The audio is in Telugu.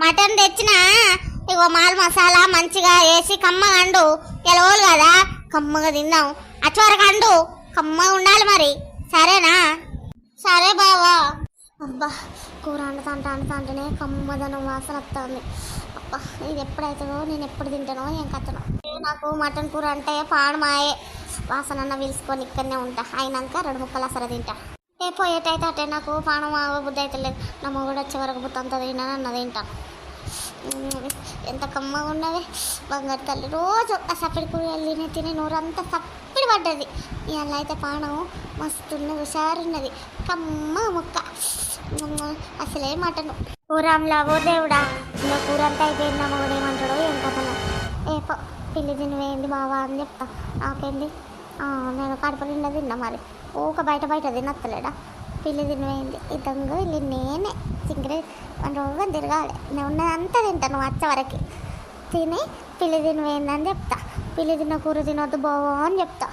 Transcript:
మటన్ తెచ్చినా ఇగో మాల్ మసాలా మంచిగా వేసి కమ్మగా అండు. గెలవలు కదా కమ్మగా తిందాం. అచ్చవరకు అండు కమ్మగా ఉండాలి మరి, సరేనా? సరే బావా. అబ్బా కూర అంటనే కమ్మదనం వాసన వస్తుంది. అబ్బా ఇది ఎప్పుడైతుందో, నేను ఎప్పుడు తింటానో ఏం కథనో. నాకు మటన్ కూర అంటే పాడమాయే. వాసన అన్న పిలుచుకొని ఇక్కడనే ఉంటా, అయినాక 2 ముక్కలు అసలు తింటా. పోయేటైతే అటే నాకు పానం బుద్ధి అయితే లేదు. నా మొగుడు వచ్చే వరకు బుద్ధి అంతా తిన్నాను అన్నది తింటాను. ఎంత కమ్మగా ఉన్నవి బంగారు తల్లి. రోజు ఆ సప్పిడి కూరలు తిని నోరంతా సప్పిడి పడ్డది. ఇవాళ అయితే పానం మస్తున్నది, హుషారున్నది, కమ్మ ముక్క. అసలే మటను కూరంలాగో దేవుడా. ఇంకా కూర అంతా అయిపోయింది. మొగుడు ఏమంటాడో ఏం కథను. పిల్లి తినివేయండి బావా అని చెప్తా. నాకేంది, నేను కడుపు నిండా తిన్నా మరి. ఊక బయట తినత్తలేడా? పిల్లి తినివేయండి ఇదంగా వెళ్ళి నేనే సింగరే రోజు తిరగాలి. నేను ఉన్నదంతా తింటాను వచ్చే వరకు. తిని పిల్లి తినివేయండి అని చెప్తా. పిల్లి తిన్న కూర తినొద్దు బావా అని చెప్తా.